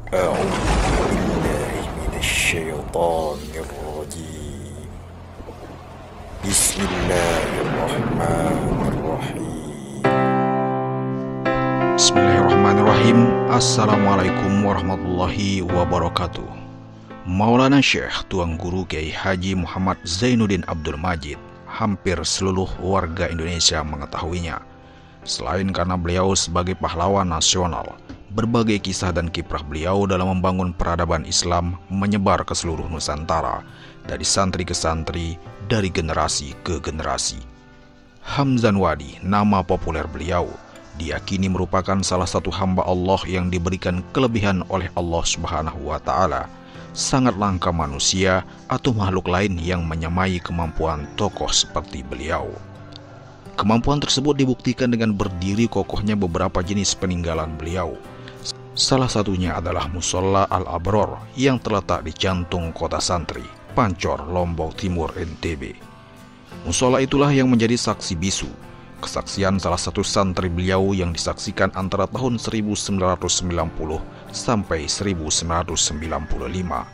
أعوذ بالله من الشيطان الرجيم بسم الله الرحمن الرحيم Bismillahirrahmanirrahim. Assalamualaikum warahmatullahi wabarakatuh. Maulana Syekh Tuan Guru Kiai Haji Muhammad Zainuddin Abdul Majid, hampir seluruh warga Indonesia mengetahuinya. Selain karena beliau sebagai pahlawan nasional, berbagai kisah dan kiprah beliau dalam membangun peradaban Islam menyebar ke seluruh Nusantara, dari santri ke santri, dari generasi ke generasi. Hamzan Wadi, nama populer beliau, diyakini merupakan salah satu hamba Allah yang diberikan kelebihan oleh Allah Subhanahu wa Ta'ala. Sangat langka manusia atau makhluk lain yang menyamai kemampuan tokoh seperti beliau. Kemampuan tersebut dibuktikan dengan berdiri kokohnya beberapa jenis peninggalan beliau. Salah satunya adalah Musola Al-Abror yang terletak di jantung kota santri, Pancor, Lombok Timur, NTB. Musola itulah yang menjadi saksi bisu kesaksian salah satu santri beliau yang disaksikan antara tahun 1990 sampai 1995.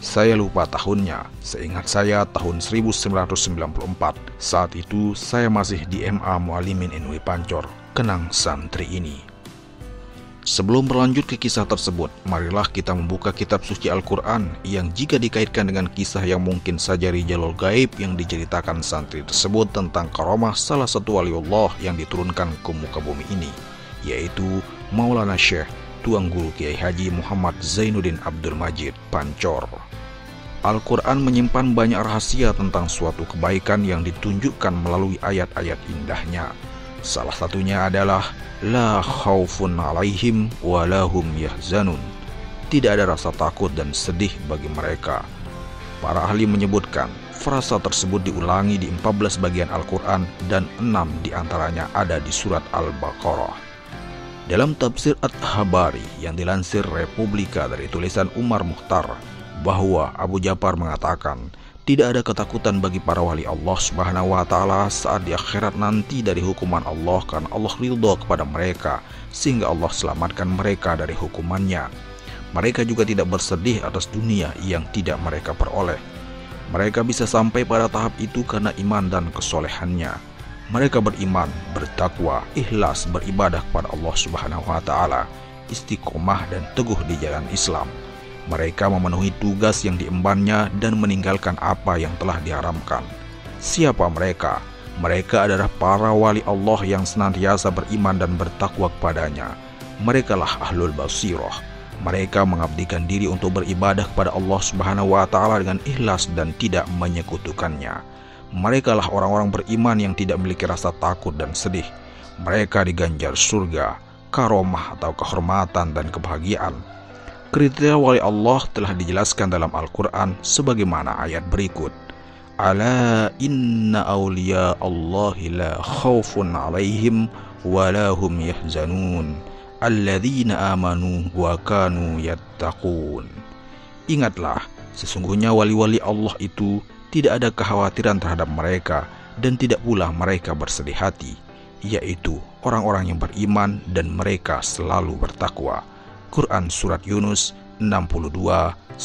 Saya lupa tahunnya, seingat saya tahun 1994. Saat itu saya masih di MA Mualimin NW Pancor, kenang santri ini. Sebelum berlanjut ke kisah tersebut, marilah kita membuka kitab suci Al-Quran yang jika dikaitkan dengan kisah yang mungkin saja rijalul gaib yang diceritakan santri tersebut tentang karomah salah satu waliullah yang diturunkan ke muka bumi ini, yaitu Maulana Syekh Tuan Guru Kiai Haji Muhammad Zainuddin Abdul Majid, Pancor. Al-Quran menyimpan banyak rahasia tentang suatu kebaikan yang ditunjukkan melalui ayat-ayat indahnya. Salah satunya adalah La khaufun alaihim walahum yahzanun. Tidak ada rasa takut dan sedih bagi mereka. Para ahli menyebutkan frasa tersebut diulangi di 14 bagian Al-Quran dan 6 diantaranya ada di surat Al-Baqarah. Dalam tafsir At-Habari yang dilansir Republika dari tulisan Umar Mukhtar, bahwa Abu Ja'far mengatakan tidak ada ketakutan bagi para wali Allah Subhanahu wa Ta'ala saat di akhirat nanti dari hukuman Allah, karena Allah ridho kepada mereka sehingga Allah selamatkan mereka dari hukumannya. Mereka juga tidak bersedih atas dunia yang tidak mereka peroleh. Mereka bisa sampai pada tahap itu karena iman dan kesolehannya. Mereka beriman, bertakwa, ikhlas beribadah kepada Allah Subhanahu wa Ta'ala, istiqomah dan teguh di jalan Islam. Mereka memenuhi tugas yang diembannya dan meninggalkan apa yang telah diharamkan. Siapa mereka? Mereka adalah para wali Allah yang senantiasa beriman dan bertakwa kepadanya. Merekalah ahlul basirah. Mereka mengabdikan diri untuk beribadah kepada Allah Subhanahu wa Ta'ala dengan ikhlas dan tidak menyekutukannya. Merekalah orang-orang beriman yang tidak memiliki rasa takut dan sedih. Mereka diganjar surga, karomah atau kehormatan dan kebahagiaan. Kriteria wali Allah telah dijelaskan dalam Al-Quran sebagaimana ayat berikut. Ala inna awliya Allahi la khawfun alaihim walahum yahzanun alladzina amanu wa kanu yattaqun. Ingatlah, sesungguhnya wali-wali Allah itu tidak ada kekhawatiran terhadap mereka dan tidak pula mereka bersedih hati, yaitu orang-orang yang beriman dan mereka selalu bertakwa. Quran Surat Yunus 62-63.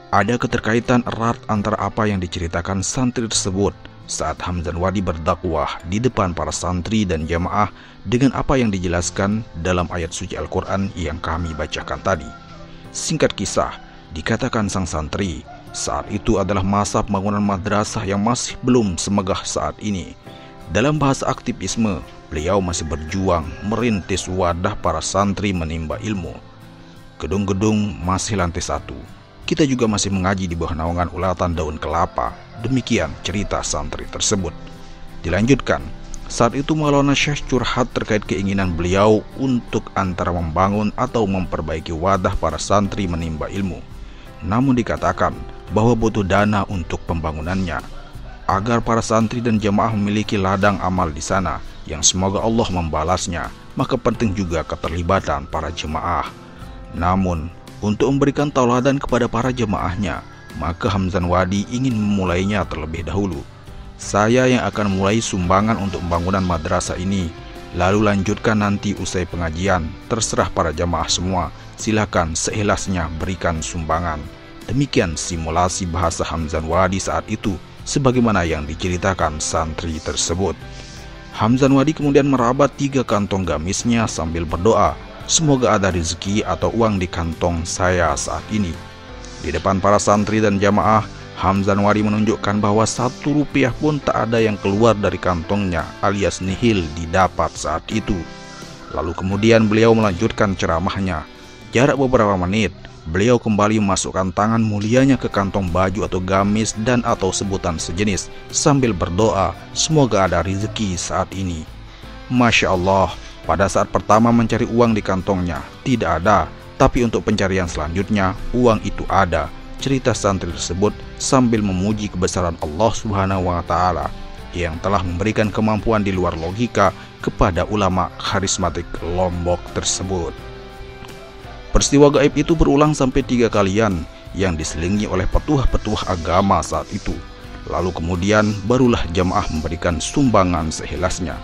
Ada keterkaitan erat antara apa yang diceritakan santri tersebut saat Hamzan Wadi berdakwah di depan para santri dan jamaah dengan apa yang dijelaskan dalam ayat suci Al-Quran yang kami bacakan tadi. Singkat kisah, dikatakan sang santri saat itu adalah masa pembangunan madrasah yang masih belum semegah saat ini. Dalam bahasa aktivisme, beliau masih berjuang merintis wadah para santri menimba ilmu. Gedung-gedung masih lantai 1. Kita juga masih mengaji di bawah naungan ulatan daun kelapa. Demikian cerita santri tersebut. Dilanjutkan, saat itu Maulana Syekh curhat terkait keinginan beliau untuk antara membangun atau memperbaiki wadah para santri menimba ilmu. Namun dikatakan bahwa butuh dana untuk pembangunannya, agar para santri dan jamaah memiliki ladang amal di sana yang semoga Allah membalasnya, maka penting juga keterlibatan para jemaah. Namun, untuk memberikan tauladan kepada para jemaahnya, maka Hamzan Wadi ingin memulainya terlebih dahulu. Saya yang akan mulai sumbangan untuk pembangunan madrasah ini, lalu lanjutkan nanti usai pengajian. Terserah para jamaah semua, silakan seikhlasnya berikan sumbangan. Demikian simulasi bahasa Hamzan Wadi saat itu, sebagaimana yang diceritakan santri tersebut. Hamzan Wadi kemudian merabat 3 kantong gamisnya sambil berdoa, semoga ada rezeki atau uang di kantong saya saat ini. Di depan para santri dan jamaah, Hamzan Wadi menunjukkan bahwa 1 rupiah pun tak ada yang keluar dari kantongnya, alias nihil didapat saat itu. Lalu kemudian beliau melanjutkan ceramahnya. Jarak beberapa menit, beliau kembali memasukkan tangan mulianya ke kantong baju atau gamis dan atau sebutan sejenis sambil berdoa, semoga ada rezeki saat ini. Masya Allah, pada saat pertama mencari uang di kantongnya, tidak ada. Tapi untuk pencarian selanjutnya, uang itu ada. Cerita santri tersebut sambil memuji kebesaran Allah Subhanahu wa Ta'ala yang telah memberikan kemampuan di luar logika kepada ulama karismatik Lombok tersebut. Peristiwa gaib itu berulang sampai 3 kalian yang diselingi oleh petuah-petuah agama saat itu. Lalu kemudian barulah jamaah memberikan sumbangan seikhlasnya.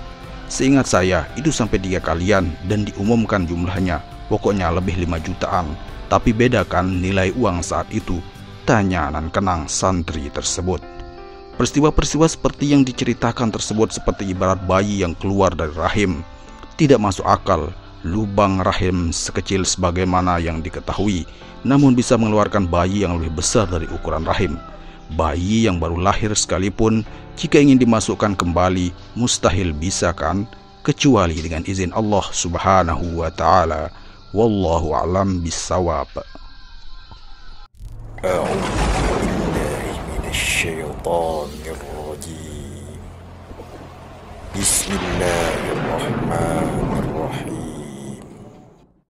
Seingat saya itu sampai 3 kalian dan diumumkan jumlahnya, pokoknya lebih 5 jutaan. Tapi beda kan nilai uang saat itu? Tanya nan kenang santri tersebut. Peristiwa-peristiwa seperti yang diceritakan tersebut seperti ibarat bayi yang keluar dari rahim. Tidak masuk akal, lubang rahim sekecil sebagaimana yang diketahui, namun bisa mengeluarkan bayi yang lebih besar dari ukuran rahim. Bayi yang baru lahir sekalipun, jika ingin dimasukkan kembali, mustahil bisa kan? Kecuali dengan izin Allah Subhanahu wa Ta'ala. Wallahu a'lam bissawab. A'udzu billahi minasyaitonir rajim. Bismillahirrahmanirrahim.